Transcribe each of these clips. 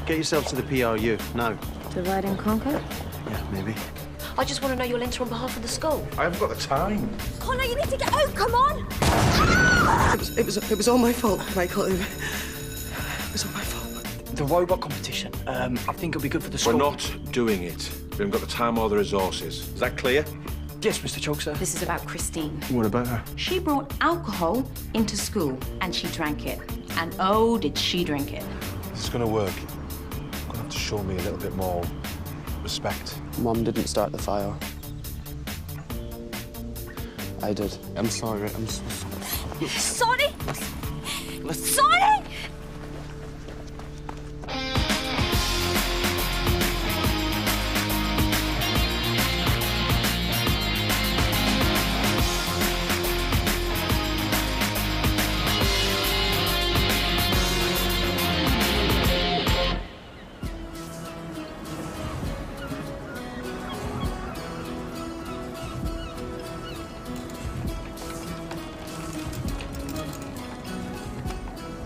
Get yourself to the PRU, now. Divide and conquer? Yeah, maybe. I just want to know you'll enter on behalf of the school. I haven't got the time. Connor, you need to get out, come on! It was all my fault, Michael. It was all my fault. The robot competition, I think it'll be good for the school. We're not doing it. We haven't got the time or the resources. Is that clear? Yes, Mr. Chokesir. This is about Christine. What about her? She brought alcohol into school and she drank it. And oh, did she drink it. This is going to work. You're going to have to show me a little bit more respect. Mum didn't start the fire. I did. I'm sorry. I'm so sorry. Sorry? Sorry?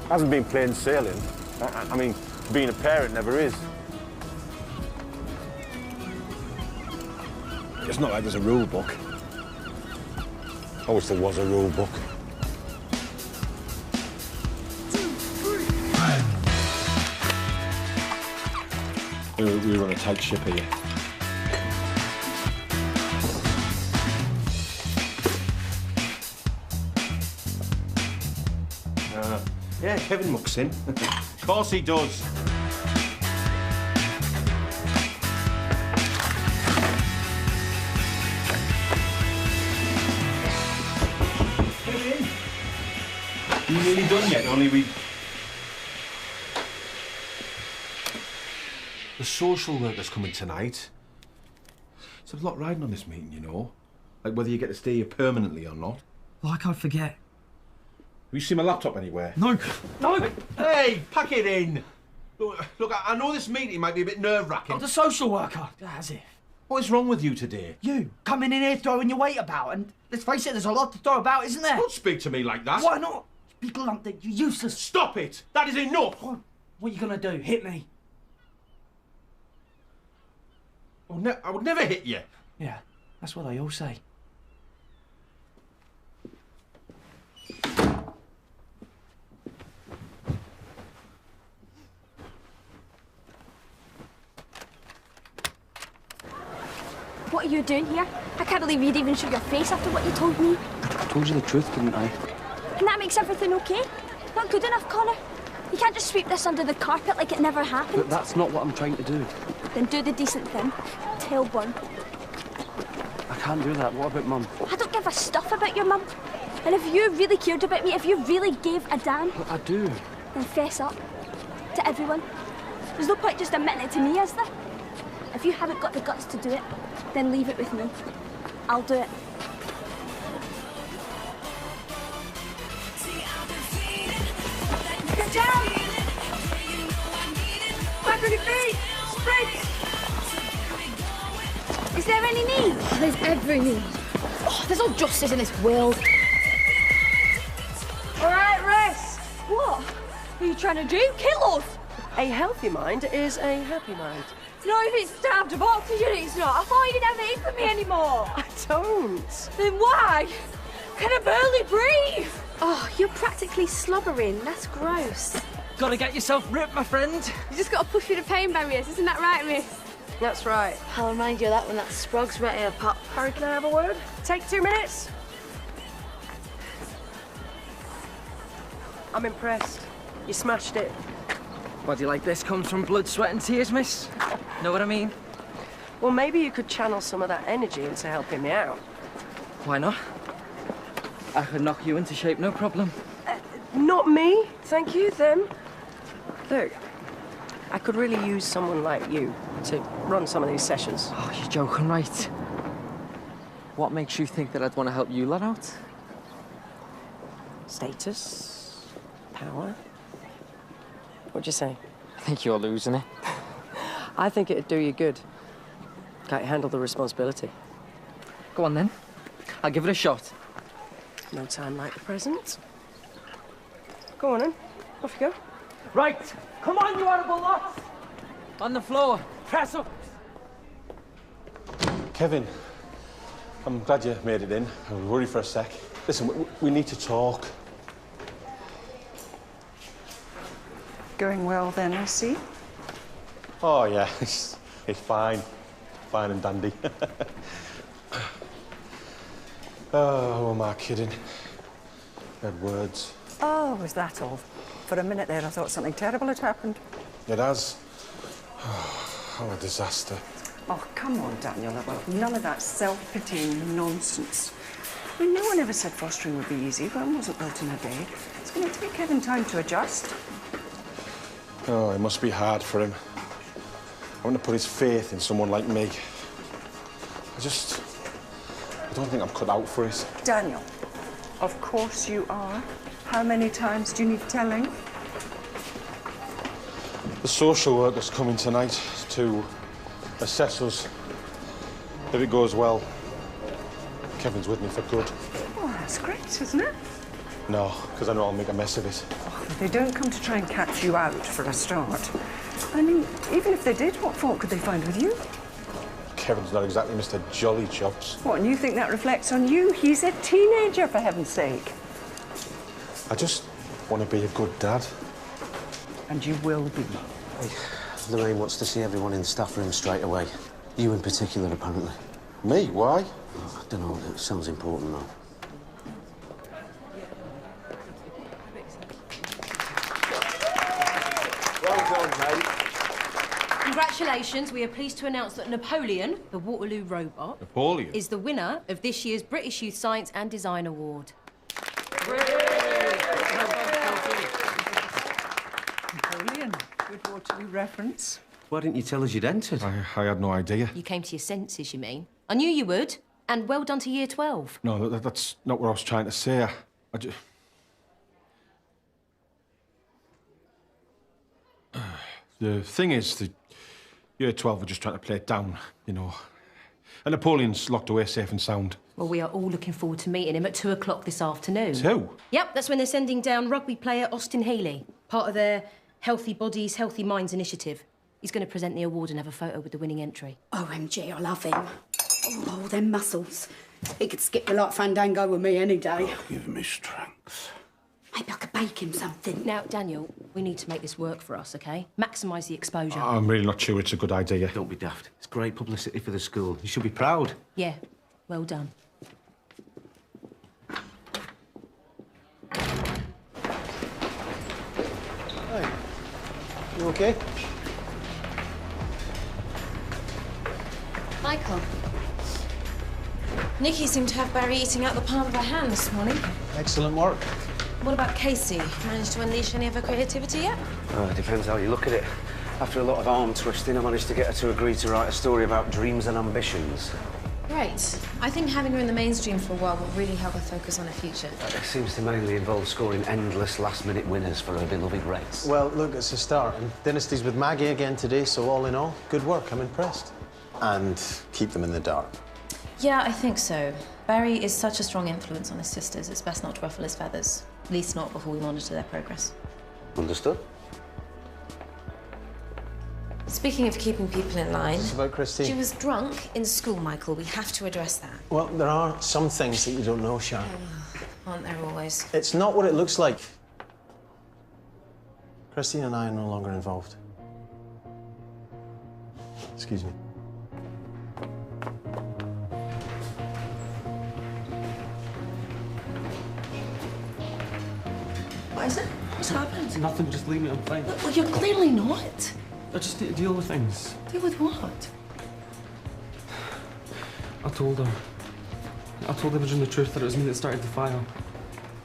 Hasn't been plain sailing. I mean, being a parent never is. It's not like there's a rule book. I wish there was a rule book. We run a tight ship here. Yeah, Kevin mucks in. Of course he does. You nearly done yet? Only we... The social worker's coming tonight. There's a lot riding on this meeting, you know. Like whether you get to stay here permanently or not. Like I forget. Have you seen my laptop anywhere? No. No! Hey, pack it in. Look, I know this meeting might be a bit nerve-wracking. Oh, the social worker. As if. What is wrong with you today? You coming in here throwing your weight about, and let's face it, there's a lot to throw about, isn't there? Don't speak to me like that. Why not? Be blunt, you're useless. Stop it! That is enough! What are you gonna do? Hit me? I would never hit you. Yeah, that's what they all say. What are you doing here? I can't believe you'd even show your face after what you told me. I told you the truth, didn't I? And that makes everything okay? Not good enough, Connor. You can't just sweep this under the carpet like it never happened. But that's not what I'm trying to do. Then do the decent thing. Tailburn. I can't do that. What about Mum? I don't give a stuff about your mum. And if you really cared about me, if you really gave a damn... But I do. Then fess up. To everyone. There's no point just admitting it to me, is there? If you haven't got the guts to do it, then leave it with me. I'll do it. Get down! Back on your feet! Sprint! Is there any need? There's every need. Oh, there's no justice in this world. All right, rest. What? What are you trying to do? Kill us? A healthy mind is a happy mind. No, if it's stabbed of oxygen, it's not. I thought you didn't have it in for me anymore. I don't. Then why? Can I barely breathe? Oh, you're practically slobbering. That's gross. Gotta get yourself ripped, my friend. You just gotta push through the pain barriers, isn't that right, miss? That's right. I'll remind you of that when that sprog's ready to pop. Harry, can I have a word? Take 2 minutes. I'm impressed. You smashed it. Body like this comes from blood, sweat and tears, miss. Know what I mean? Well, maybe you could channel some of that energy into helping me out. Why not? I could knock you into shape, no problem. Not me, thank you, them. Look, I could really use someone like you to run some of these sessions. Oh, you're joking, right? What makes you think that I'd want to help you lot out? Status, power. What'd you say? I think you're losing it. I think it'd do you good. Can't you handle the responsibility? Go on, then. I'll give it a shot. No time like the present. Go on, then. Off you go. Right. Come on, you horrible lot. On the floor. Press up. Kevin, I'm glad you made it in. I was worried for a sec. Listen, we need to talk. Going well then, I see. Oh, yeah, it's fine. Fine and dandy. Oh, who am I kidding? Bad words. Oh, was that all? For a minute there, I thought something terrible had happened. It has. Oh, a disaster. Oh, come on, Daniel. None of that self-pitying nonsense. I mean, no one ever said fostering would be easy. One wasn't built in a day. It's going to take Kevin time to adjust. Oh, it must be hard for him. I want to put his faith in someone like me. I don't think I'm cut out for it. Daniel, of course you are. How many times do you need telling? The social worker's coming tonight to assess us. If it goes well, Kevin's with me for good. Oh, that's great, isn't it? No, because I know I'll make a mess of it. Oh, they don't come to try and catch you out for a start. I mean, even if they did, what fault could they find with you? Kevin's not exactly Mr. Jolly Chops. What, and you think that reflects on you? He's a teenager, for heaven's sake. I just want to be a good dad. And you will be. Hey, Lorraine wants to see everyone in the staff room straight away. You in particular, apparently. Me? Why? Oh, I don't know. It sounds important, though. Well done, mate. Congratulations, we are pleased to announce that Napoleon, the Waterloo robot, is the winner of this year's British Youth Science and Design Award. Napoleon, good Waterloo reference. Why didn't you tell us you'd entered? I had no idea. You came to your senses, you mean? I knew you would, and well done to Year 12. No, that's not what I was trying to say. I just... The thing is, the Year 12 were just trying to play it down, you know. And Napoleon's locked away safe and sound. Well, we are all looking forward to meeting him at 2 o'clock this afternoon. 2? Yep, that's when they're sending down rugby player Austin Healy, part of their Healthy Bodies, Healthy Minds initiative. He's going to present the award and have a photo with the winning entry. OMG, I love him. Oh, them muscles. He could skip the like Fandango with me any day. Oh, give me strength. Maybe I could bake him something. Now, Daniel, we need to make this work for us, OK? Maximise the exposure. I'm really not sure it's a good idea. Don't be daft. It's great publicity for the school. You should be proud. Yeah, well done. Hey, you OK? Michael. Nikki seemed to have Barry eating out the palm of her hand this morning. Excellent work. What about Casey? Managed to unleash any of her creativity yet? It depends how you look at it. After a lot of arm twisting, I managed to get her to agree to write a story about dreams and ambitions. Great. I think having her in the mainstream for a while will really help her focus on her future. It seems to mainly involve scoring endless last-minute winners for her beloved race. Well, look, it's a start. And Dynasty's with Maggie again today, so all in all, good work. I'm impressed. And keep them in the dark. Yeah, I think so. Barry is such a strong influence on his sisters, it's best not to ruffle his feathers. At least not before we monitor their progress. Understood. Speaking of keeping people in line... What's about Christine? She was drunk in school, Michael. We have to address that. Well, there are some things that you don't know, Sharon. Aren't there always? It's not what it looks like. Christine and I are no longer involved. Excuse me. What is it? What's happened? Nothing, just leave me, I'm fine. Well, you're clearly not. I just need to deal with things. Deal with what? I told her. I told Imogen the truth, that it was me that started the fire.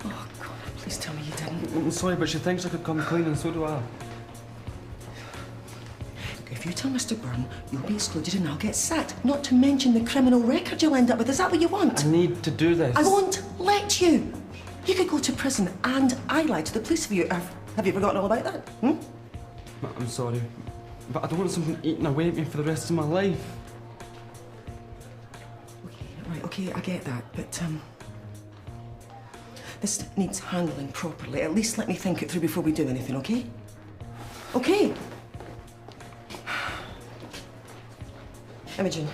Oh, God, please tell me you didn't. I'm sorry, but she thinks I could come clean, and so do I. If you tell Mr. Byrne, you'll be excluded and I'll get sacked. Not to mention the criminal record you'll end up with. Is that what you want? I need to do this. I won't let you. You could go to prison and I lied to the police for you. Have you forgotten all about that? I'm sorry, but I don't want something eating away at me for the rest of my life. Right, okay, I get that, but, this needs handling properly. At least let me think it through before we do anything, okay? Okay? Imogen,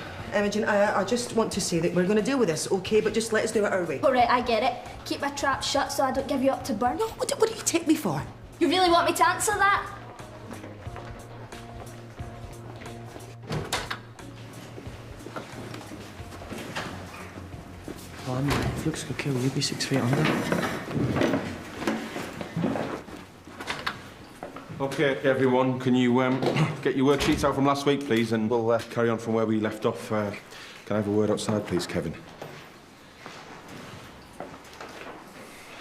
I just want to say that we're going to deal with this, OK? But just let us do it our way. All right, I get it. Keep my trap shut so I don't give you up to burn. No, what do you take me for? You really want me to answer that? Well, I mean, if looks could kill, you'd be 6 feet under. OK, everyone, can you get your worksheets out from last week, please, and we'll carry on from where we left off. Can I have a word outside, please, Kevin?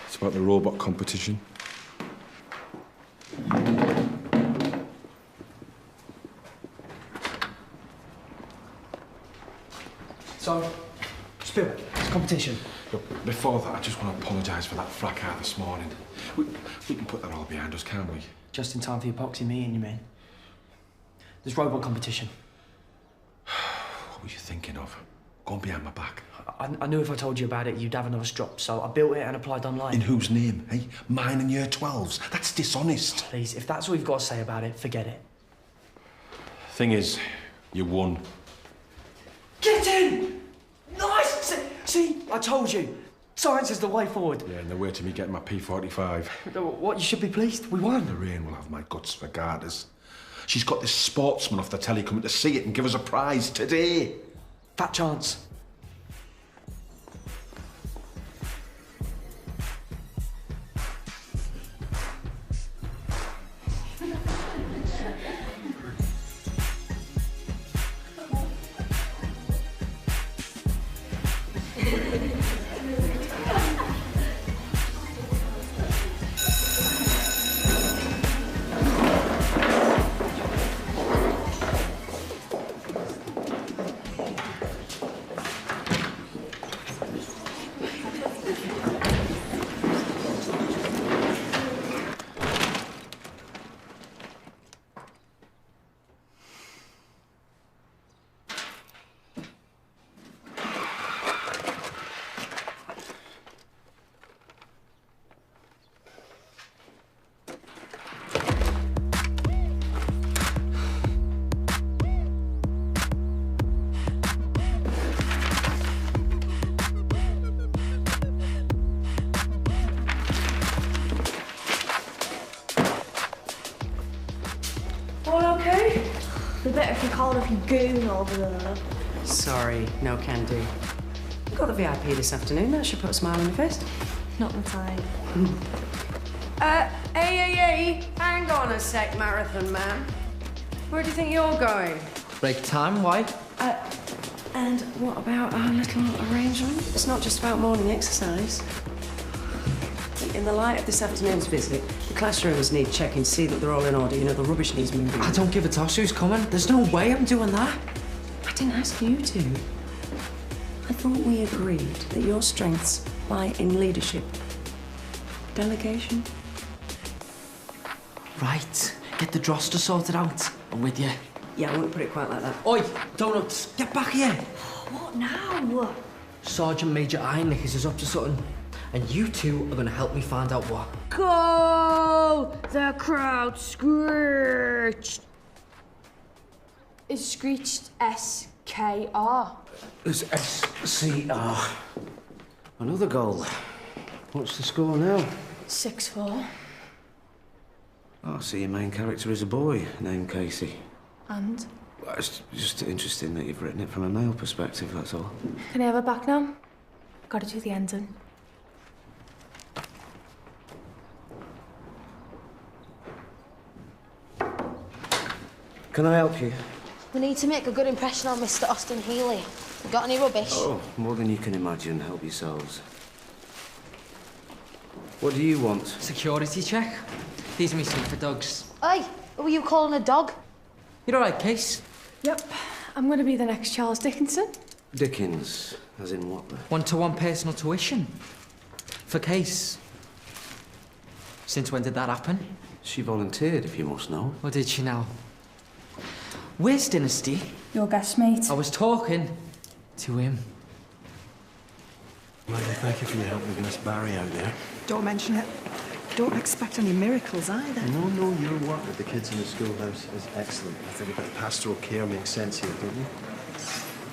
It's about the robot competition. So, Spill, it's competition. Look, before that, I just want to apologise for that fracas this morning. We can put that all behind us, can't we? Just in time for your epoxy meeting, you mean? There's robot competition. What were you thinking of? Going behind my back? I knew if I told you about it, you'd have another drop, so I built it and applied online. In whose name, eh? Mine and year 12's. That's dishonest. Please, if that's all you've got to say about it, forget it. Thing is, you won. Get in! Nice! See, I told you. Science is the way forward. Yeah, and the way to me getting my P45. What, you should be pleased. We won. Lorraine will have my guts for garters. She's got this sportsman off the telly coming to see it and give us a prize today. Fat chance. Better if you called if you goon over there. Sorry, no can do. You got the VIP this afternoon. That should put a smile on your face. Not the time. Hey, hang on a sec, Marathon Man. Where do you think you're going? Break time, why? And what about our little arrangement? It's not just about morning exercise. In the light of this afternoon's visit, the classrooms need checking to see that they're all in order. You know, the rubbish needs moving. I don't give a toss who's coming. There's no way I'm doing that. I didn't ask you to. I thought we agreed that your strengths lie in leadership. Delegation. Right. Get the droster sorted out. I'm with you. Yeah, I wouldn't put it quite like that. Oi, donuts, get back here. What now? Sergeant Major Ironlickers is up to something. And you two are going to help me find out what. Go! The crowd screeched. Is screeched S-K-R? It's S-C-R. Another goal. What's the score now? 6-4. Oh, so your main character is a boy named Casey. And? Well, it's just interesting that you've written it from a male perspective, that's all. Can I have it back now? Gotta do the ending. Can I help you? We need to make a good impression on Mr. Austin Healy. Got any rubbish? Oh, more than you can imagine. Help yourselves. What do you want? Security check. These are me suit for dogs. Oi, who are you calling a dog? You're all right, Case? Yep. I'm gonna be the next Charles Dickinson. Dickens, as in what? One-to-one personal tuition. For Case. Since when did that happen? She volunteered, if you must know. Or did she now? Where's Dynasty? Your guest mate. I was talking to him. Maggie, thank you for your help with Miss Barry out there. Don't mention it. Don't expect any miracles either. No, your work with the kids in the schoolhouse is excellent. I think a bit of pastoral care makes sense here, don't you?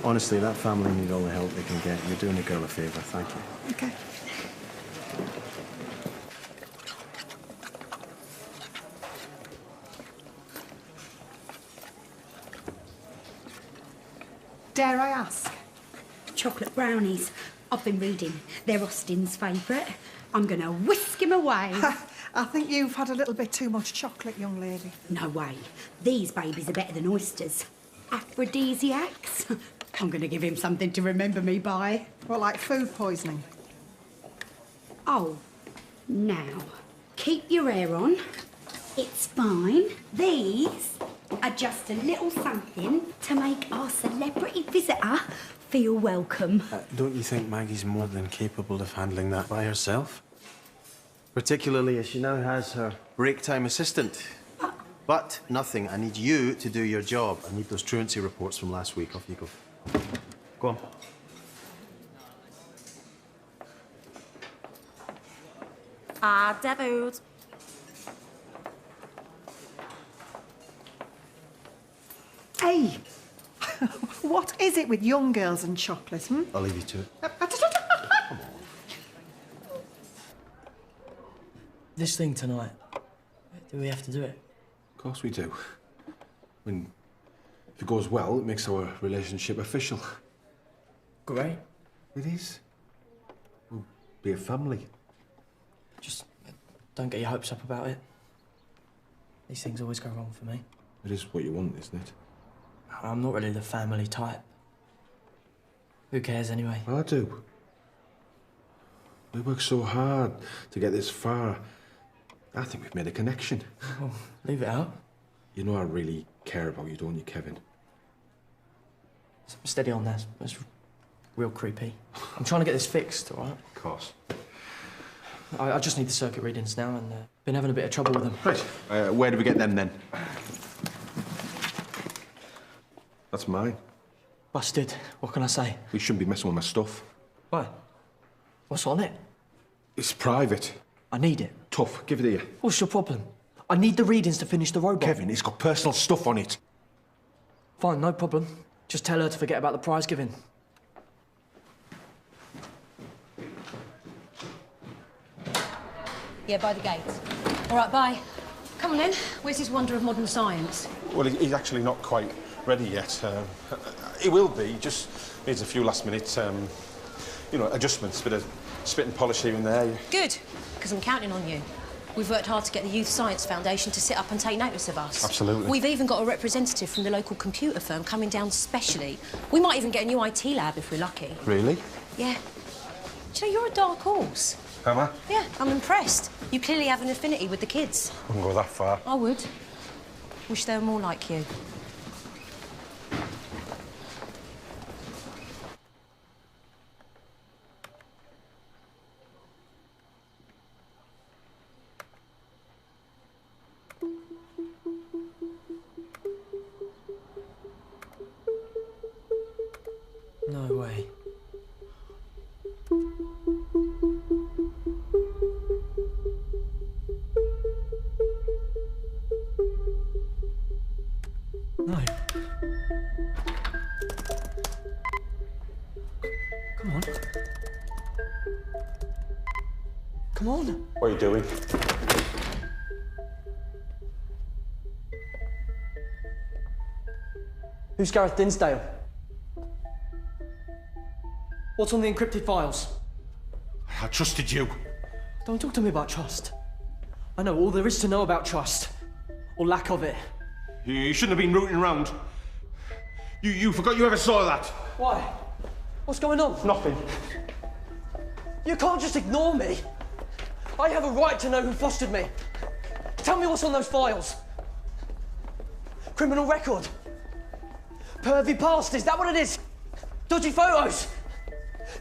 Honestly, that family need all the help they can get. You're doing a girl a favour. Thank you. Okay. Dare I ask? Chocolate brownies. I've been reading. They're Austin's favourite. I'm going to whisk him away. I think you've had a little bit too much chocolate, young lady. No way. These babies are better than oysters. Aphrodisiacs. I'm going to give him something to remember me by. Well, like food poisoning. Oh, now, keep your hair on. It's fine. These are just a little something to make our celebrity visitor feel welcome. Don't you think Maggie's more than capable of handling that by herself? Particularly as she now has her break time assistant. But nothing. I need you to do your job. I need those truancy reports from last week. Off you go. Go on. Devils. Hey, what is it with young girls and chocolate, hmm? I'll leave you to it. This thing tonight, do we have to do it? Of course we do. I mean, if it goes well, it makes our relationship official. Great. It is. We'll be a family. Just don't get your hopes up about it. These things always go wrong for me. It is what you want, isn't it? I'm not really the family type. Who cares anyway? I do. We worked so hard to get this far. I think we've made a connection. Well, leave it out. You know I really care about you, don't you, Kevin? Steady on that. That's real creepy. I'm trying to get this fixed, all right? Of course. I just need the circuit readings now, and been having a bit of trouble with them. Right. Where do we get them then? That's mine. Busted. What can I say? We shouldn't be messing with my stuff. Why? What's on it? It's private. I need it. Tough. Give it here. What's your problem? I need the readings to finish the robot. Kevin, it's got personal stuff on it. Fine, no problem. Just tell her to forget about the prize giving. Yeah, by the gate. All right, bye. Come on then. Where's his wonder of modern science? Well, he's actually not quite ready yet. He will be. Just needs a few last-minute, you know, adjustments. Bit of spit and polish here and there. Good, because I'm counting on you. We've worked hard to get the Youth Science Foundation to sit up and take notice of us. Absolutely. We've even got a representative from the local computer firm coming down specially. We might even get a new IT lab if we're lucky. Really? Yeah. Do you know, you're a dark horse. Am I? Yeah, I'm impressed. You clearly have an affinity with the kids. Wouldn't go that far. I would. Wish they were more like you. No way. No. Come on. Come on. What are you doing? Who's Gareth Dinsdale? What's on the encrypted files? I trusted you. Don't talk to me about trust. I know all there is to know about trust. Or lack of it. You shouldn't have been rooting around. You forgot you ever saw that. Why? What's going on? Nothing. You can't just ignore me. I have a right to know who fostered me. Tell me what's on those files. Criminal record. Pervy past, is that what it is? Dodgy photos.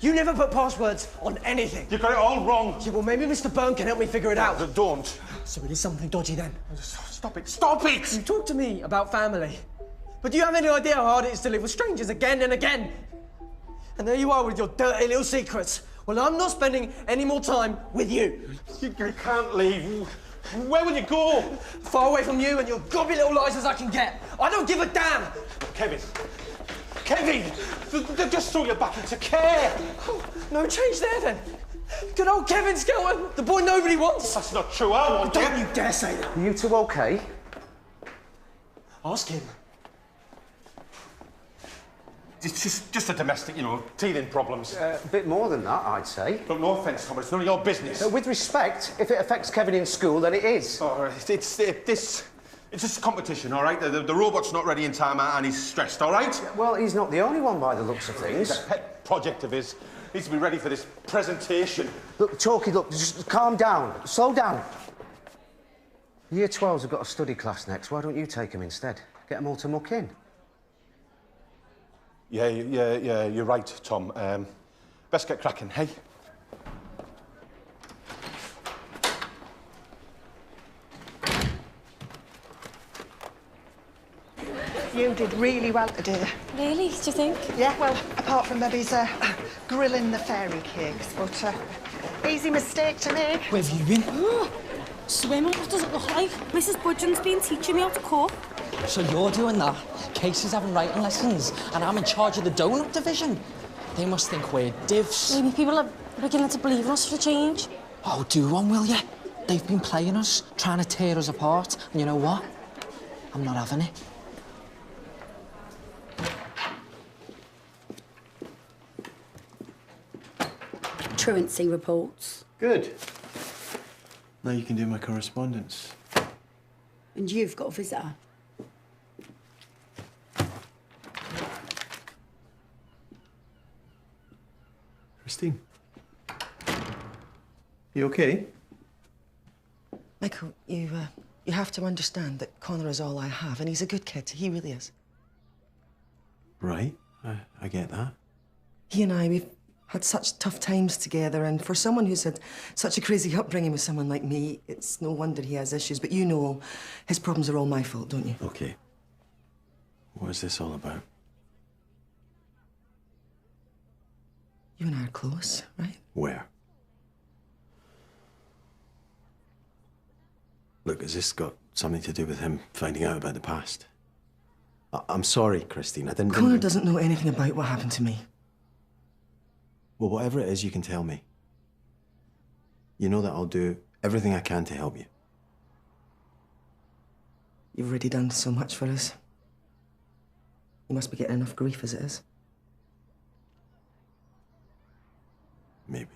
You never put passwords on anything. You got it all wrong. Yeah, well, maybe Mr. Byrne can help me figure it out. Don't. So it is something dodgy then. Stop it. Stop it! You talk to me about family. But do you have any idea how hard it is to live with strangers again and again? And there you are with your dirty little secrets. Well, I'm not spending any more time with you. You can't leave. Where will you go? Far away from you and your gobby little lies as I can get. I don't give a damn. Kevin. Kevin! They just threw you back into care. Oh, no change there, then. Good old Kevin Skelton, the boy nobody wants. That's not true. I want him. Don't you dare say that. Are you two okay? Ask him. It's just a domestic, you know, teething problems. A bit more than that, I'd say. Look, no offence, Tom, but it's none of your business. With respect, if it affects Kevin in school, then it is. All right, it's just a competition, all right? The robot's not ready in time and he's stressed, all right? Well, he's not the only one by the looks of things. It's a pet project of his. Needs to be ready for this presentation. Look, Chalky, look, just calm down. Slow down. Year 12s have got a study class next. Why don't you take them instead? Get them all to muck in. Yeah, you're right, Tom. Best get cracking, hey? You did really well today. Really? Do you think? Yeah, well, apart from maybe grilling the fairy cakes, but easy mistake to make. Where have you been? Swimming? What does it look like? Mrs. Budgeon's been teaching me how to cook. So you're doing that? Casey's having writing lessons, and I'm in charge of the donut division. They must think we're divs. Maybe people are beginning to believe in us for a change. Oh, do one, will ya? They've been playing us, trying to tear us apart, and you know what? I'm not having it. Truancy reports. Good. Now you can do my correspondence. And you've got a visitor. Christine. You okay? Michael, you have to understand that Connor is all I have, and he's a good kid. He really is. Right. I get that. He and we've had such tough times together, and for someone who's had such a crazy upbringing with someone like me, it's no wonder he has issues. But you know, his problems are all my fault, don't you? Okay. What is this all about? You and I are close, right? Where? Look, has this got something to do with him finding out about the past? I'm sorry, Christine. I didn't... Connor doesn't know anything about what happened to me. Well, whatever it is, you can tell me. You know that I'll do everything I can to help you. You've already done so much for us. You must be getting enough grief as it is. Maybe.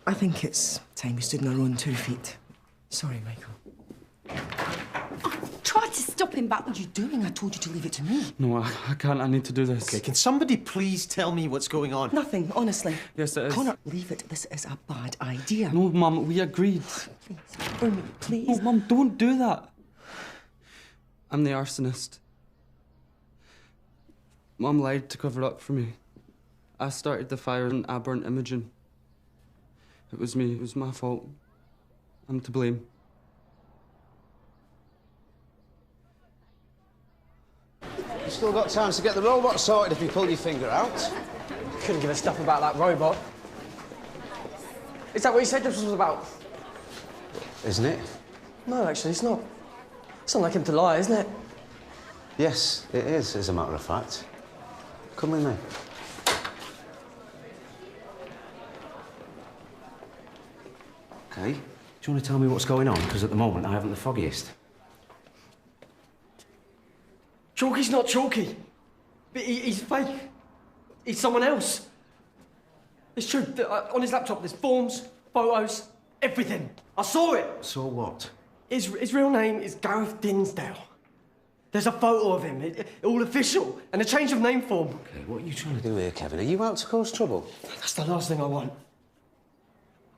I think it's time we stood on our own 2 feet. Sorry, Michael. Try to stop him, but... What are you doing? I told you to leave it to me. No, I can't. I need to do this. Okay, can somebody please tell me what's going on? Nothing, honestly. Yes, it is. Connor, leave it. This is a bad idea. No, Mum, we agreed. Please, for me, please. No, Mum, don't do that. I'm the arsonist. Mum lied to cover up for me. I started the fire and I burnt Imogen. It was me. It was my fault. I'm to blame. You've still got time to get the robot sorted if you pull your finger out. Couldn't give a stuff about that robot. Is that what you said this was about? Isn't it? No, actually, it's not. It's not like him to lie, isn't it? Yes, it is, as a matter of fact. Come with me. Okay. Do you want to tell me what's going on? Because at the moment, I haven't the foggiest. Chalky's not Chalky. But he's fake. He's someone else. It's true. On his laptop, there's forms, photos, everything. I saw it. Saw what? His real name is Gareth Dinsdale. There's a photo of him, all official, and a change of name form. Okay, what are you trying to do here, Kevin? Are you out to cause trouble? That's the last thing I want.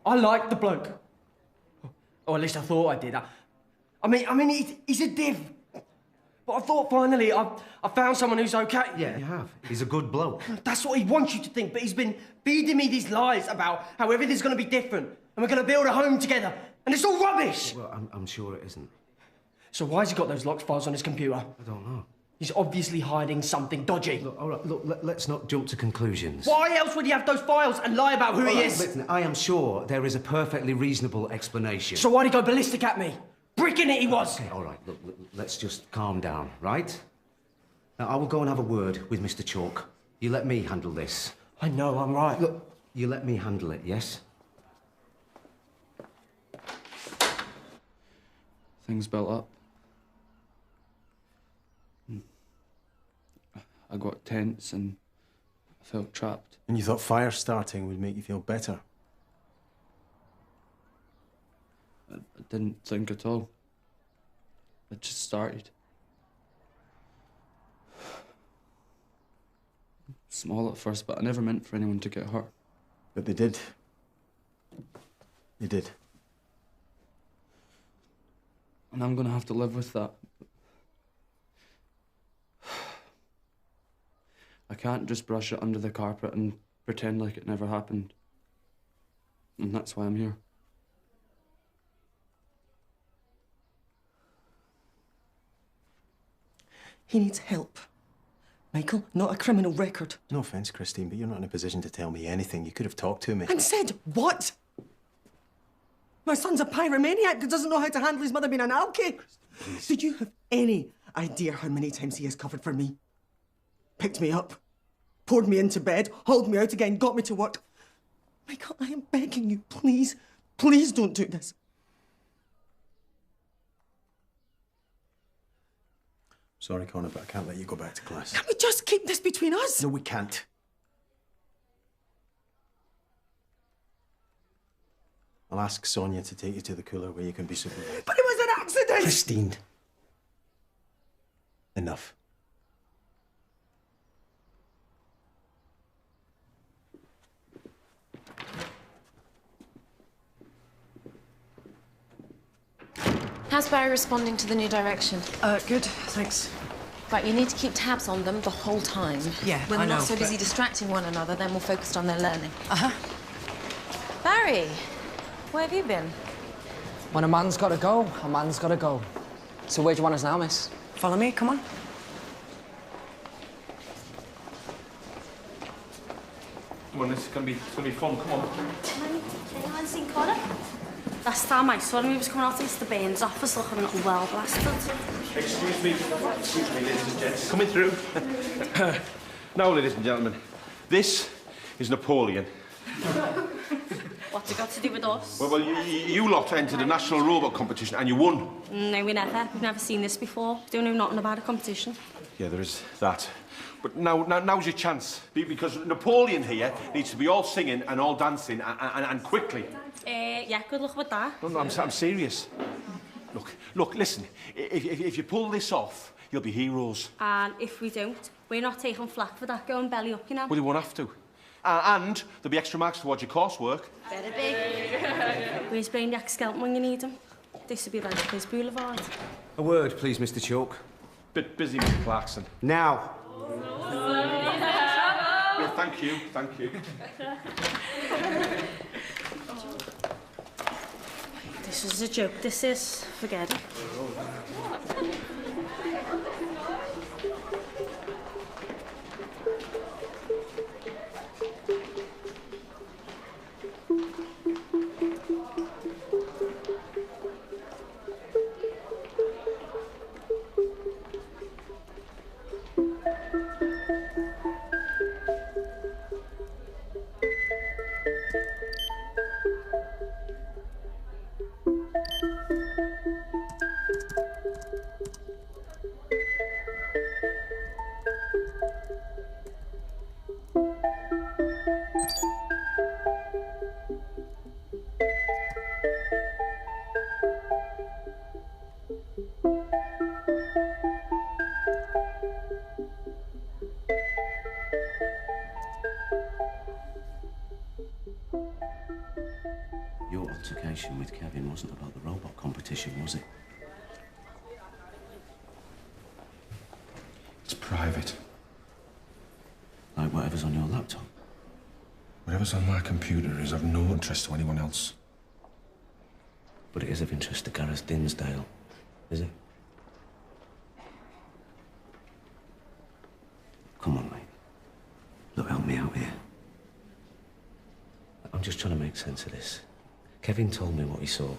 I like the bloke. Or at least I thought I did. I mean, he's a div. But I thought finally I found someone who's okay. Yeah, you have. He's a good bloke. That's what he wants you to think, but he's been feeding me these lies about how everything's going to be different and we're going to build a home together. And it's all rubbish! Well, I'm sure it isn't. So why's he got those locked files on his computer? I don't know. He's obviously hiding something dodgy. Look, all right, look, let's not jump to conclusions. Why else would he have those files and lie about who he is? Listen, I am sure there is a perfectly reasonable explanation. So why'd he go ballistic at me? brick in it he was! Okay, all right, look, let's just calm down, right? Now, I will go and have a word with Mr. Chalk. You let me handle this. I know, I'm right. Look, you let me handle it, yes? Things built up. I got tense and I felt trapped. And you thought fire starting would make you feel better? I didn't think at all. It just started. Small at first, but I never meant for anyone to get hurt. But they did. They did. And I'm gonna have to live with that. I can't just brush it under the carpet and pretend like it never happened. And that's why I'm here. He needs help. Michael, not a criminal record. No offence, Christine, but you're not in a position to tell me anything. You could have talked to me. And said what? My son's a pyromaniac that doesn't know how to handle his mother being an alky. Did you have any idea how many times he has covered for me? Picked me up, poured me into bed, hauled me out again, got me to work. Michael, I am begging you, please, please don't do this. Sorry, Connor, but I can't let you go back to class. Can we just keep this between us? No, we can't. I'll ask Sonia to take you to the cooler where you can be supervised. But it was an accident! Christine. Enough. How's Barry responding to the new direction? Good, thanks. Right, you need to keep tabs on them the whole time. Yeah, When I they're know, not so busy but- distracting one another, then we're focused on their learning. Uh-huh. Barry, where have you been? When a man's gotta go, a man's gotta go. So where do you want us now, miss? Follow me, come on. Come on, it's gonna be fun. Come on. Anyone seen Connor? Last time I saw him, he was coming out of Mr. Bain's office looking well blasted. Excuse me, ladies and gents. Coming through. Now, ladies and gentlemen, this is Napoleon. What's it got to do with us? Well, you lot entered a national robot competition and you won. No, we never. We've never seen this before. We don't know nothing about a competition. Yeah, there is that. But now's your chance. Because Napoleon here needs to be all singing and all dancing and quickly. Yeah, good luck with that. No, I'm serious. Look, listen. If you pull this off, you'll be heroes. And if we don't, we're not taking flack for that going belly up, you know. Well, you won't have to. And there'll be extra marks towards your coursework. Better be. Where's Brainiac Skelton when you need him? This would be like Quiz Boulevard. A word, please, Mr. Chalk. Bit busy, Mr. Clarkson. Now. Well, thank you. This is a joke, this is. Forget it. Your altercation with Kevin wasn't about the robot competition, was it? It's private. Like whatever's on your laptop? Whatever's on my computer is of no interest to anyone else. But it is of interest to Gareth Dinsdale, is it? Come on, mate. Look, help me out here. I'm just trying to make sense of this. Kevin told me what he saw.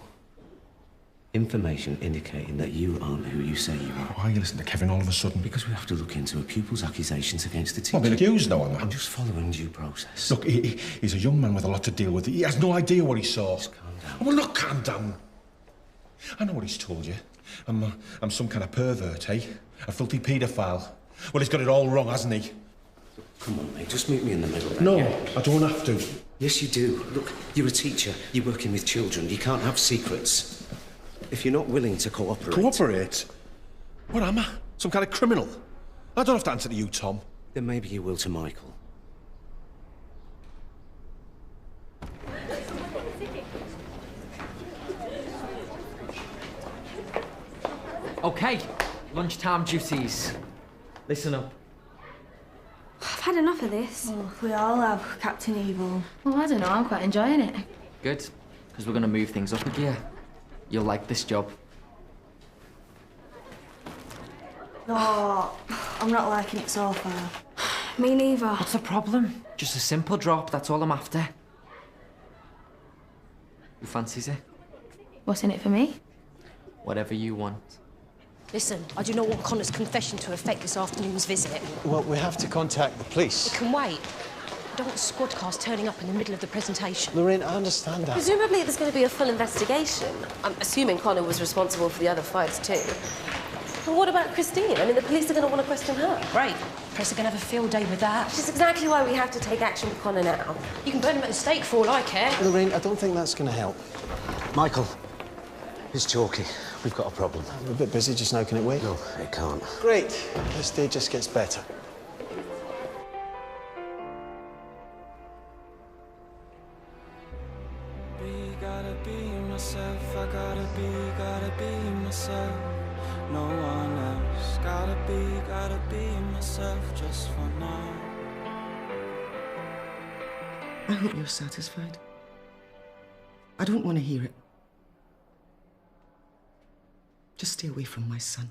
Information indicating that you aren't who you say you are. Why are you listening to Kevin all of a sudden? Because we have to look into a pupil's accusations against the teacher. I've been accused now, am I? I'm just following due process. Look, he's a young man with a lot to deal with. He has no idea what he saw. Just calm down. Well, not calm down. I know what he's told you. I'm some kind of pervert, eh? A filthy paedophile. Well, he's got it all wrong, hasn't he? Come on, mate, just meet me in the middle. No, I don't have to. Yes, you do. Look, you're a teacher. You're working with children. You can't have secrets. If you're not willing to cooperate... Cooperate? What am I? Some kind of criminal? I don't have to answer to you, Tom. Then maybe you will to Michael. Okay, lunchtime duties. Listen up. I've had enough of this. Oh, we all have, Captain Evil. Well, I don't know, I'm quite enjoying it. Good, because we're going to move things up a gear. You'll like this job. No, I'm not liking it so far. Me neither. What's the problem? Just a simple drop, that's all I'm after. Who fancies it? What's in it for me? Whatever you want. Listen, I do not want Connor's confession to affect this afternoon's visit. Well, we have to contact the police. It can wait. I don't want squad cars turning up in the middle of the presentation. Lorraine, I understand that. Presumably there's going to be a full investigation. I'm assuming Connor was responsible for the other fights too. But what about Christine? I mean, the police are going to want to question her. Right. Press are going to have a field day with that. Which is exactly why we have to take action with Connor now. You can burn him at the stake for all I care. Lorraine, I don't think that's going to help. Michael, it's Chalky. We've got a problem. I'm a bit busy just now. Can it wait? No, it can't. Great. This day just gets better. Gotta be myself, I gotta be myself. No one else. Gotta be myself just for now. I hope you're satisfied. I don't want to hear it. Just stay away from my son.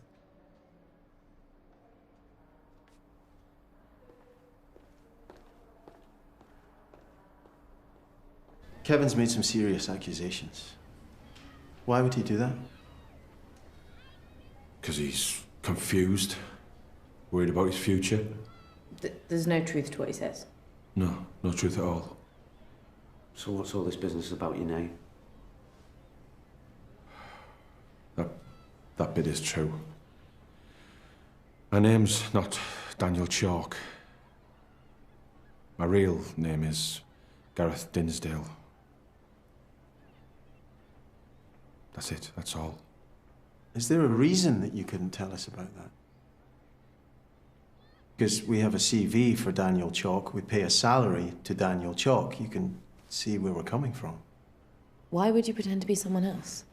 Kevin's made some serious accusations. Why would he do that? Because he's confused, worried about his future. There's no truth to what he says. No, no truth at all. So what's all this business about your name? That bit is true. My name's not Daniel Chalk. My real name is Gareth Dinsdale. That's it, that's all. Is there a reason that you couldn't tell us about that? Because we have a CV for Daniel Chalk, we pay a salary to Daniel Chalk. You can see where we're coming from. Why would you pretend to be someone else?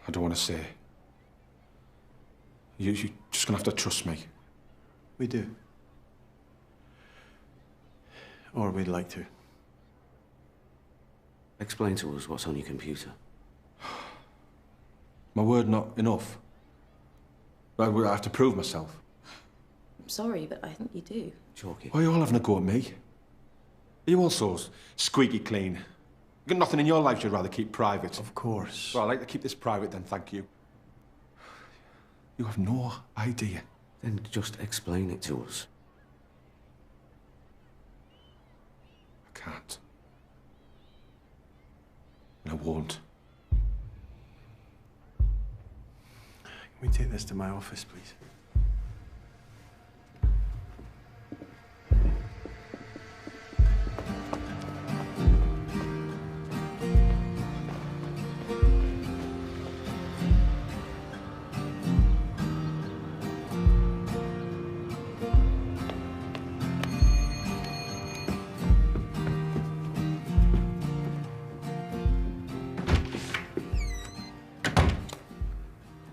I don't want to say. You're just gonna have to trust me. We do. Or we'd like to. Explain to us what's on your computer. My word not enough. I have to prove myself. I'm sorry, but I think you do. Chalky. Why are you all having a go at me? Are you all so squeaky clean? You got nothing in your life you'd rather keep private? Of course. Well, I'd like to keep this private then, thank you. You have no idea. Then just explain it to us. I can't. And I won't. Can we take this to my office, please?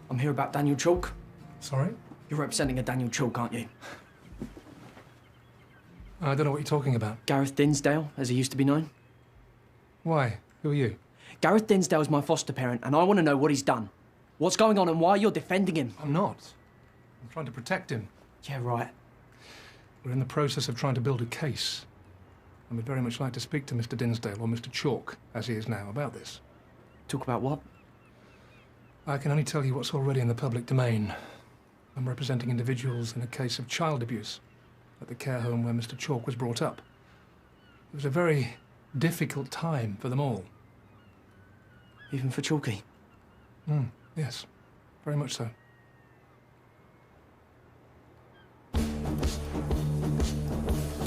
I'm here about Daniel Chalk. Sorry? You're representing a Daniel Chalk, aren't you? I don't know what you're talking about. Gareth Dinsdale, as he used to be known. Why? Who are you? Gareth Dinsdale's my foster parent, and I want to know what he's done. What's going on and why you're defending him. I'm not. I'm trying to protect him. Yeah, right. We're in the process of trying to build a case. and we'd very much like to speak to Mr. Dinsdale, or Mr. Chalk, as he is now, about this. Talk about what? I can only tell you what's already in the public domain. I'm representing individuals in a case of child abuse at the care home where Mr. Chalk was brought up. It was a very difficult time for them all. Even for Chalky? Yes, very much so.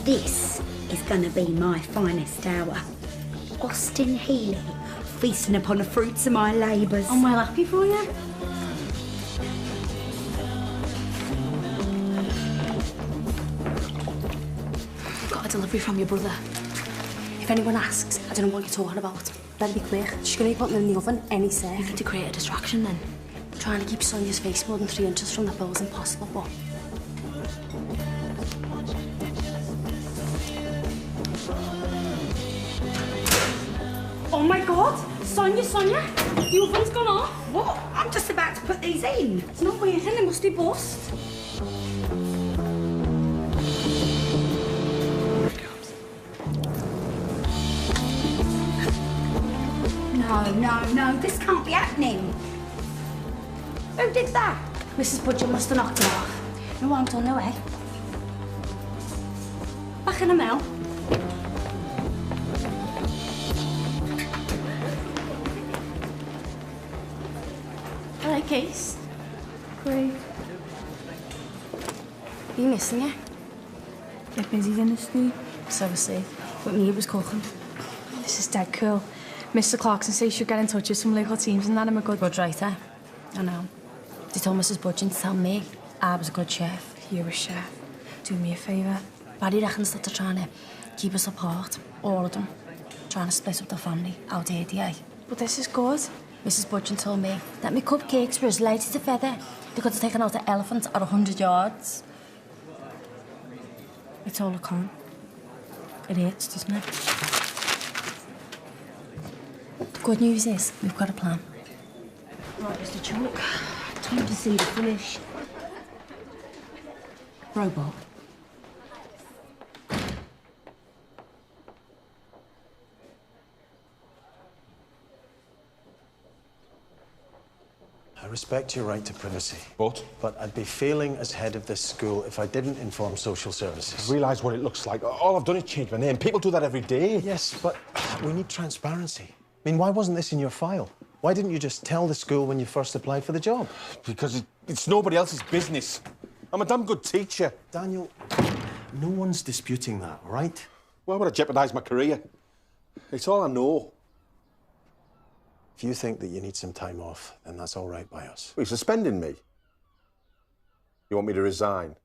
This is gonna be my finest hour. Austin Healey, feasting upon the fruits of my labours. I'm well happy for you. Got a delivery from your brother. If anyone asks, I don't know what you're talking about. Better be quick. She's gonna be putting them in the oven any second. You need to create a distraction then. Trying to keep Sonia's face more than 3 inches from the bill is impossible, but... Oh my God! Sonia, the oven's gone off. What? I'm just about to put these in. It's not working, it must be bust. No, this can't be happening. Who did that? Mrs. Budget must have knocked it off. No, I'm done, no way. Back in a mill. Alright, Case. Great. Be missing you. Get busy then, Steve. So was Steve. But me, it was cooking. This is dead cool. Mr. Clarkson says she'll get in touch with some local teams and that I'm a good writer. I know. They told Mrs. Budgeon to tell me I was a good chef. You're a chef. Do me a favour. Barry reckons that they're trying to keep us apart. All of them. Trying to split up the family. How dare they? But this is good. Mrs. Budgeon told me that my cupcakes were as light as a feather. They could have taken out the elephant at 100 yards. It's all a con. It hurts, doesn't it? The good news is we've got a plan. Right, Mr. Chalk. Time to see the finish. Robot. I respect your right to privacy. But I'd be failing as head of this school if I didn't inform social services. I realise what it looks like. All I've done is change my name. People do that every day. Yes, but we need transparency. I mean, why wasn't this in your file? Why didn't you just tell the school when you first applied for the job? Because it's nobody else's business. I'm a damn good teacher. Daniel, no one's disputing that, right? Why would I jeopardise my career? It's all I know. If you think that you need some time off, then that's all right by us. Are you suspending me? You want me to resign?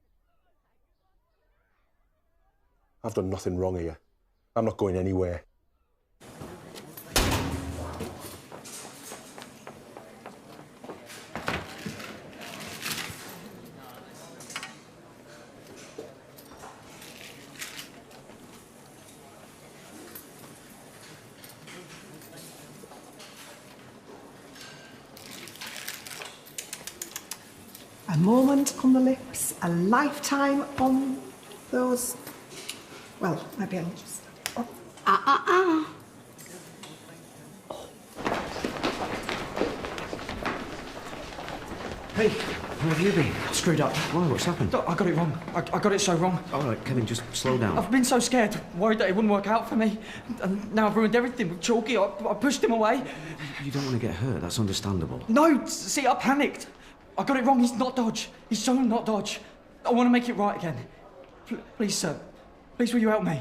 I've done nothing wrong here. I'm not going anywhere. A moment on the lips, a lifetime on those... Well, maybe I'll just... Hey, where have you been? Screwed up. Why? What's happened? I got it wrong. I got it so wrong. All right, Kevin, just slow down. I've been so scared, worried that it wouldn't work out for me. And now I've ruined everything with Chalky. I pushed him away. You don't want to get hurt. That's understandable. No, see, I panicked. I got it wrong. He's not Dodge. He's so not Dodge. I want to make it right again. Please, sir. Please, will you help me?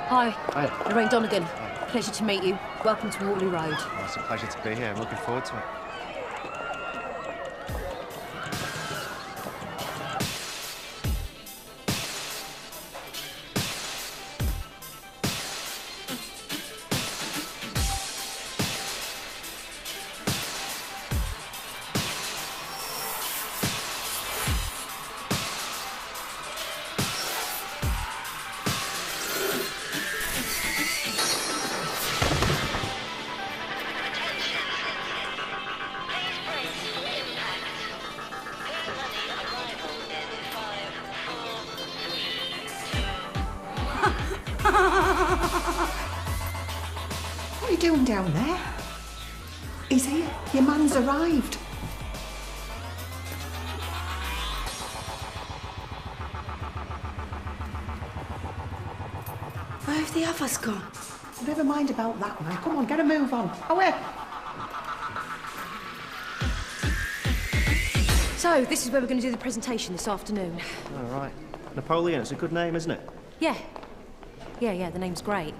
Hi. Hi. Lorraine Donegan. Pleasure to meet you. Welcome to Waterloo Road. Well, it's a pleasure to be here. I'm looking forward to it. doing down there? He's here. Your man's arrived. Where have the others gone? Never mind about that, man. Come on, get a move on. Away. So, this is where we're going to do the presentation this afternoon. All right. Napoleon, it's a good name, isn't it? Yeah. Yeah, the name's great.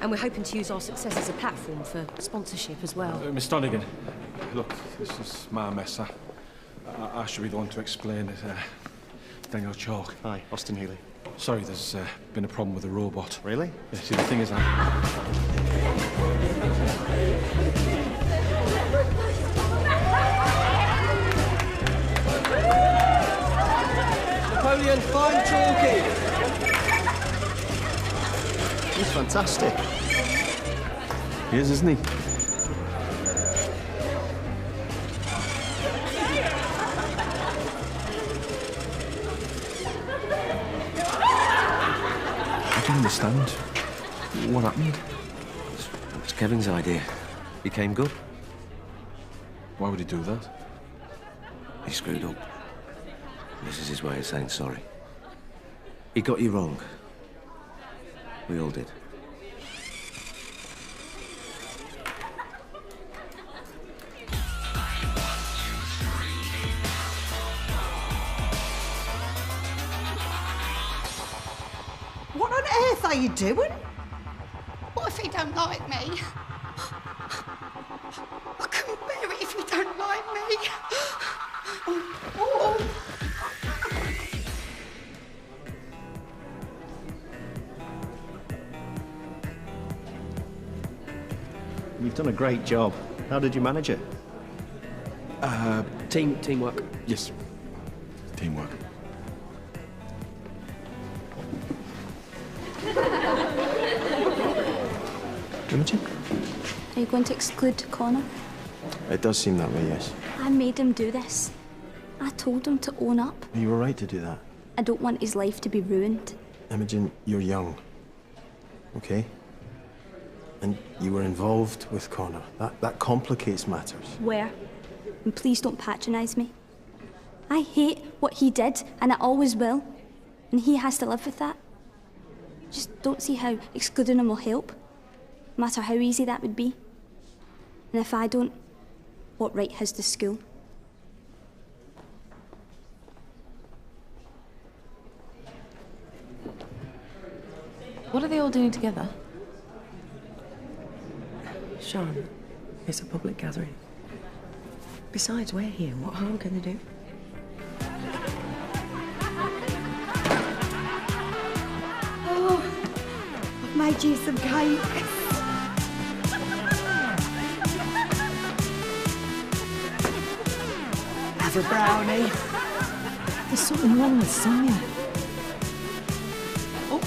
And we're hoping to use our success as a platform for sponsorship as well. Miss Donegan, look, this is my mess. I should be the one to explain it. Daniel Chalk. Hi, Austin Healy. Sorry, there's been a problem with the robot. Really? Yeah, see, the thing is Napoleon, fine talking. He's fantastic. He is, isn't he? I don't understand. What happened? It's Kevin's idea. He came good. Why would he do that? He screwed up. This is his way of saying sorry. He got you wrong. We all did. What on earth are you doing? What if he don't like me? I couldn't bear it if he don't like me. Oh. You've done a great job. How did you manage it? Teamwork. Yes. Teamwork. Imogen? Are you going to exclude Connor? It does seem that way, yes. I made him do this. I told him to own up. You were right to do that. I don't want his life to be ruined. Imogen, you're young. Okay? And you were involved with Connor. That complicates matters. Where? And please don't patronise me. I hate what he did, and I always will. And he has to live with that. Just don't see how excluding him will help. No matter how easy that would be. And if I don't, what right has the school? What are they all doing together? Sean, it's a public gathering. Besides, we're here. What harm can they do? Oh, I've made you some cake. Have a brownie. There's something wrong with Sonia. Oh,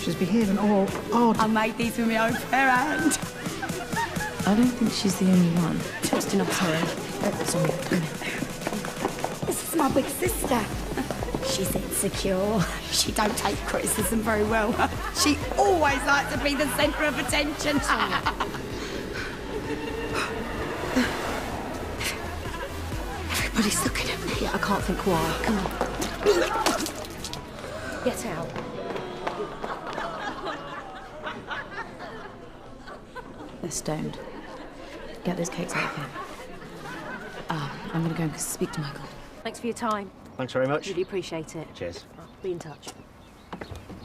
she's behaving all odd. I made these with my own fair hand. I don't think she's the only one. Just enough time. Sonia, come here. This is my big sister. She's insecure. She don't take criticism very well. She always likes to be the centre of attention. Everybody's looking at me. Yeah, I can't think why. Come on. Get out. They're stoned. Get those cakes out of here. I'm gonna go and speak to Michael. Thanks for your time. Thanks very much. Really appreciate it. Cheers. I'll be in touch.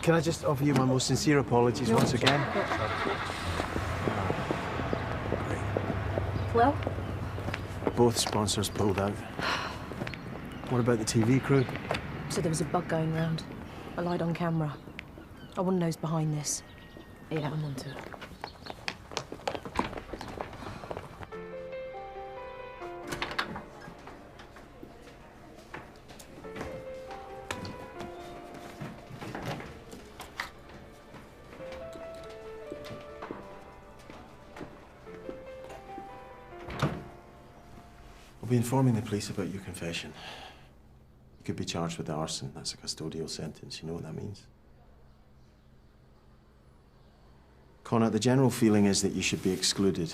Can I just offer you my most sincere apologies once again? Well? Both sponsors pulled out. What about the TV crew? So there was a bug going round. I lied on camera. I want to know who's behind this. Yeah, I'm onto it. We'll be informing the police about your confession. You could be charged with arson. That's a custodial sentence. You know what that means? Connor, the general feeling is that you should be excluded.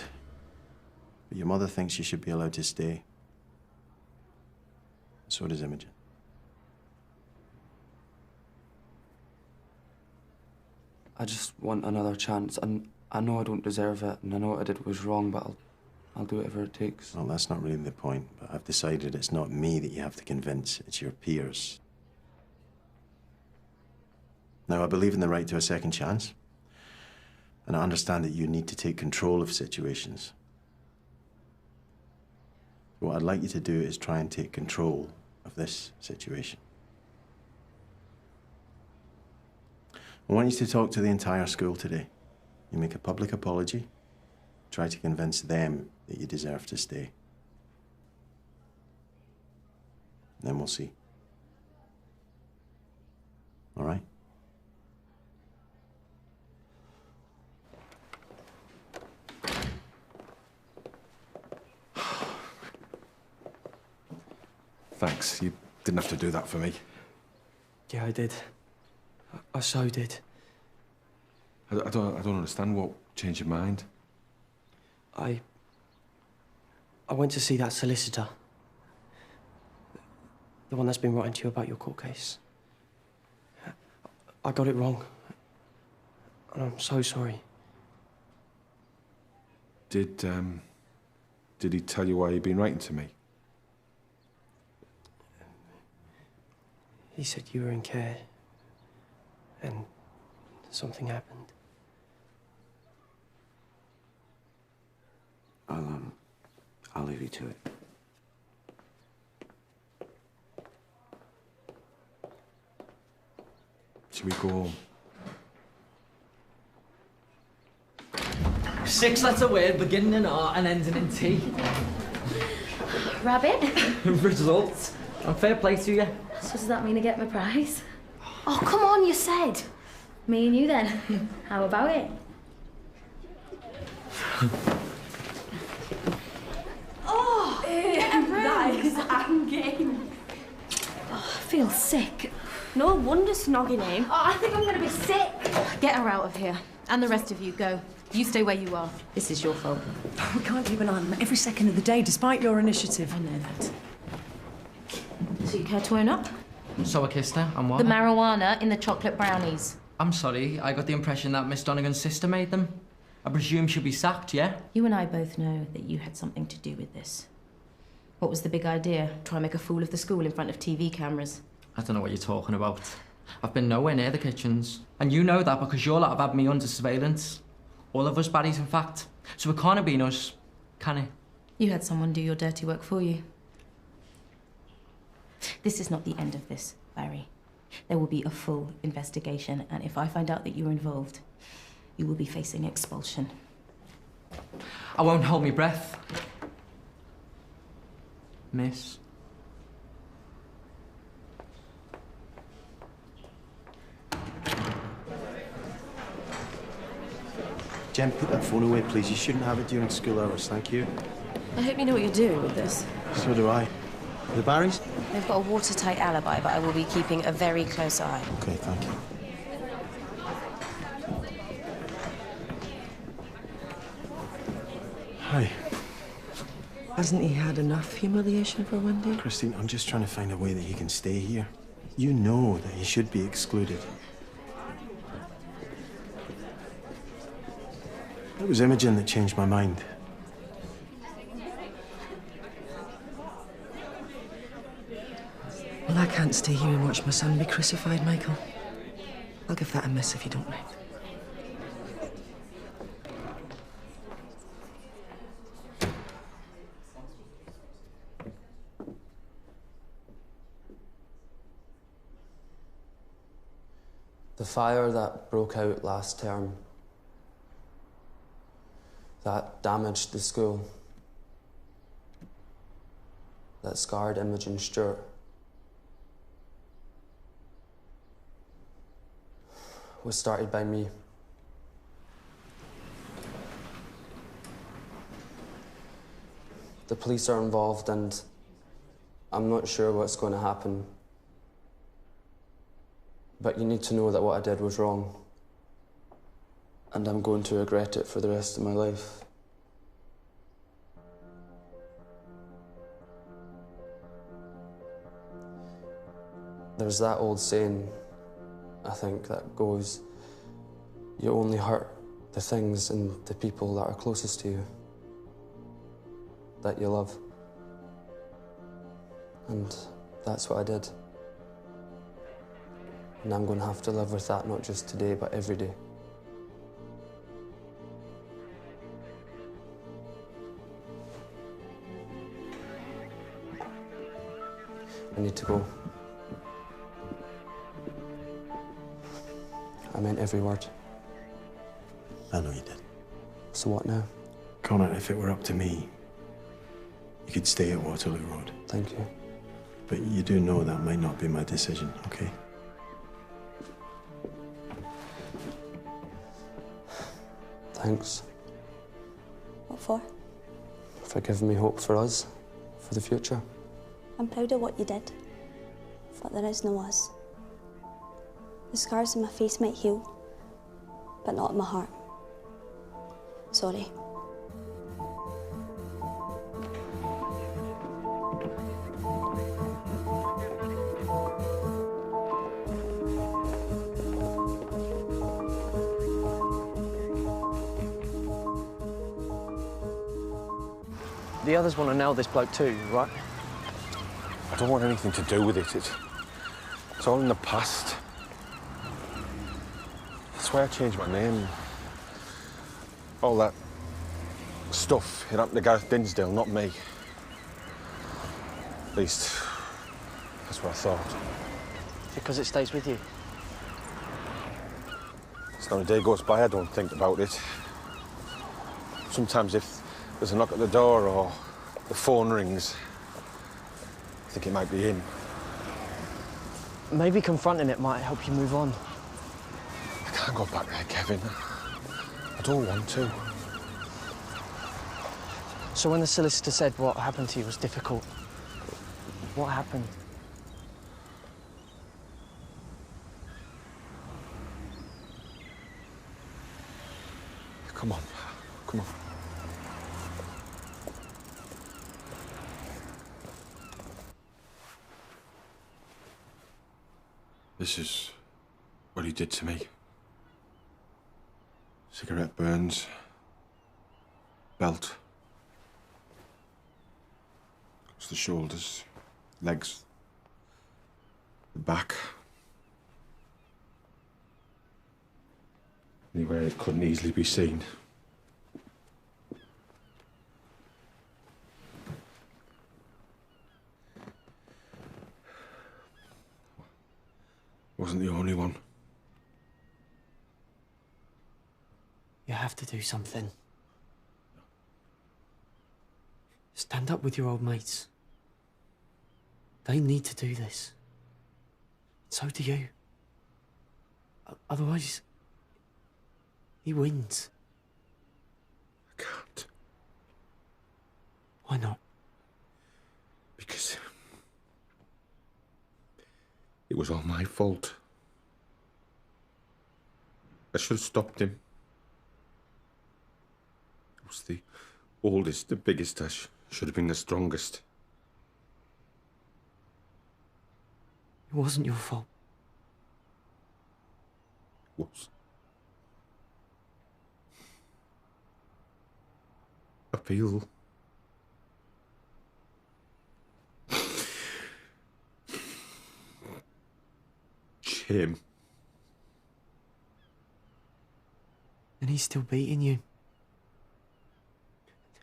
But your mother thinks you should be allowed to stay. So does Imogen. I just want another chance, and I know I don't deserve it, and I know what I did was wrong, but I'll do whatever it takes. Well, that's not really the point, but I've decided it's not me that you have to convince, it's your peers. Now, I believe in the right to a second chance, and I understand that you need to take control of situations. What I'd like you to do is try and take control of this situation. I want you to talk to the entire school today. You make a public apology, try to convince them that you deserve to stay. Then we'll see. All right? Thanks. You didn't have to do that for me. Yeah, I did. I so did. I don't understand what changed your mind. I went to see that solicitor. The one that's been writing to you about your court case. I got it wrong. And I'm so sorry. Did he tell you why he'd been writing to me? He said you were in care. And something happened. I'll leave you to it. Should we go home? 6-letter word beginning in R and ending in T. Rabbit? Results. And fair play to you. So does that mean I get my prize? Oh, come on, you said. Me and you then. How about it? Oh, get a room. That is hanging. Oh, I feel sick. No wonder snogging him. Oh, I think I'm going to be sick. Get her out of here. And the rest of you, go. You stay where you are. This is your fault. We can't keep an eye on them every second of the day, despite your initiative. I know that. So you care to own up? So I kissed her, and what? The marijuana in the chocolate brownies. I'm sorry, I got the impression that Miss Donegan's sister made them. I presume she'll be sacked, yeah? You and I both know that you had something to do with this. What was the big idea? Try and make a fool of the school in front of TV cameras? I don't know what you're talking about. I've been nowhere near the kitchens. And you know that because your lot have had me under surveillance. All of us baddies, in fact. So it can't have been us, can it? You had someone do your dirty work for you. This is not the end of this, Barry. There will be a full investigation, and if I find out that you were involved, you will be facing expulsion. I won't hold my breath. Miss. Jen, put that phone away, please. You shouldn't have it during school hours, thank you. I hope you know what you're doing with this. So do I. The Barrys? They've got a watertight alibi, but I will be keeping a very close eye. Okay, thank you. Hi. Hasn't he had enough humiliation for one day? Christine, I'm just trying to find a way that he can stay here. You know that he should be excluded. It was Imogen that changed my mind. Well, I can't stay here and watch my son be crucified, Michael. I'll give that a miss if you don't mind. The fire that broke out last term, that damaged the school, that scarred Imogen Stewart, was started by me. The police are involved and I'm not sure what's going to happen. But you need to know that what I did was wrong. And I'm going to regret it for the rest of my life. There's that old saying, I think, that goes, you only hurt the things and the people that are closest to you, that you love. And that's what I did. And I'm going to have to live with that, not just today, but every day. I need to go. I meant every word. I know you did. So what now? Connor, if it were up to me, you could stay at Waterloo Road. Thank you. But you do know that might not be my decision, okay? Thanks What for? for giving me hope for us, for the future. I'm proud of what you did, but there is no us. The scars on my face might heal, but not in my heart. Sorry. The others want to nail this bloke too, right? I don't want anything to do with it. It's all in the past. That's why I changed my name. All that stuff, it happened to Gareth Dinsdale, not me. At least, that's what I thought. Because it stays with you. It's not a day goes by I don't think about it. Sometimes if there's a knock at the door or the phone rings, I think it might be him. Maybe confronting it might help you move on. I can't go back there, Kevin. I don't want to. So when the solicitor said what happened to you was difficult, what happened? Come on, come on. This is what he did to me. Cigarette burns, belt, across the shoulders, legs, the back. Anywhere it couldn't easily be seen. Wasn't the only one. You have to do something. Stand up with your old mates. They need to do this. So do you. Otherwise, he wins. I can't. Why not? Because it was all my fault. I should have stopped him. I was the oldest, the biggest. I should have been the strongest. It wasn't your fault. It was. I feel shame. And he's still beating you.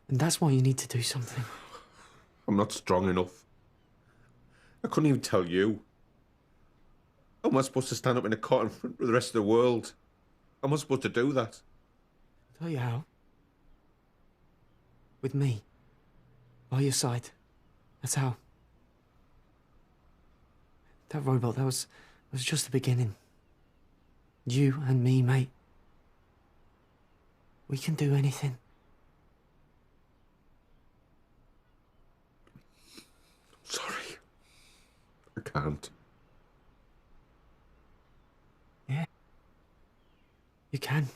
And that's why you need to do something. I'm not strong enough. I couldn't even tell you. How am I supposed to stand up in a court in front of the rest of the world? How am I supposed to do that? I'll tell you how. With me. By your side. That's how. That robot, that was just the beginning. You and me, mate. We can do anything. Sorry. I can't. Yeah. You can.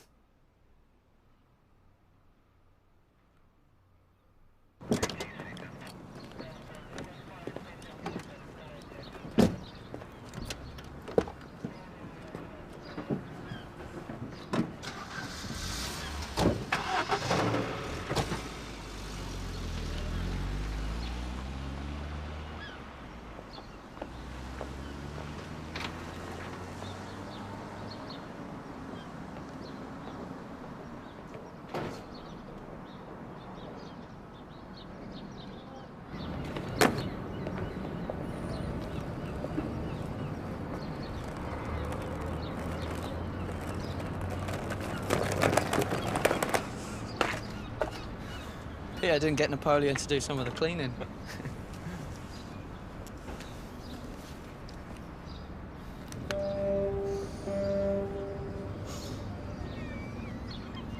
I didn't get Napoleon to do some of the cleaning.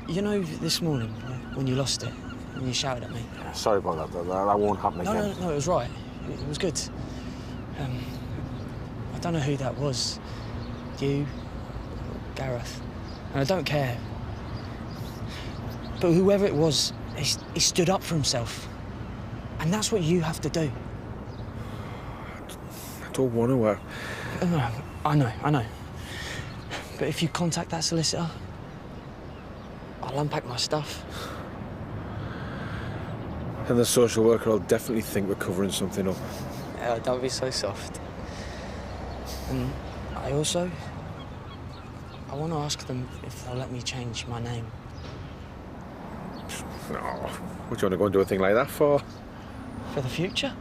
You know, this morning, when you lost it, and you shouted at me? Yeah, sorry about that. That won't happen again. No, it was right. It was good. I don't know who that was. You, Gareth. And I don't care. But whoever it was, he stood up for himself. And that's what you have to do. I don't want to. I know. But if you contact that solicitor, I'll unpack my stuff. And the social worker will definitely think we're covering something up. Yeah, don't be so soft. And I want to ask them if they'll let me change my name. No, what do you want to go and do a thing like that for? For the future?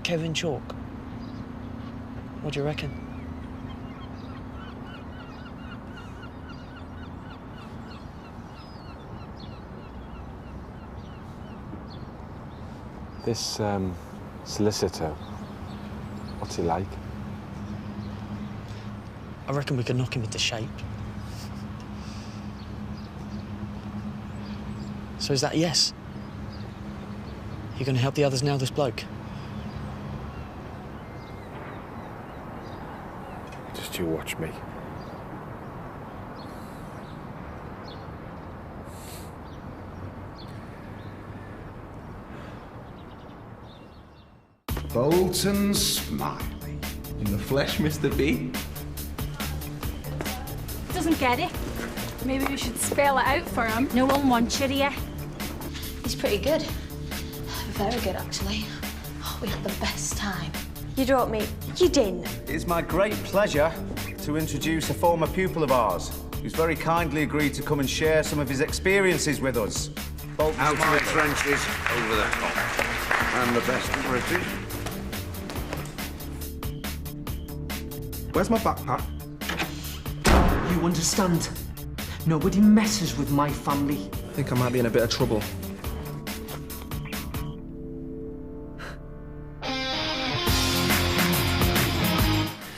Kevin Chalk. What do you reckon? This, solicitor, what's he like? I reckon we could knock him into shape. So is that a yes? You gonna help the others nail this bloke? Just you watch me. Bolton Smiley. In the flesh, Mr. B? Doesn't get it. Maybe we should spell it out for him. No one wants you here. He's pretty good. Very good, actually. Oh, we had the best time. You don't, mate. You didn't. It's my great pleasure to introduce a former pupil of ours who's very kindly agreed to come and share some of his experiences with us. Bolton Out Smiley. of the trenches, over the top. And the best of British. Where's my backpack? You understand? Nobody messes with my family. I think I might be in a bit of trouble.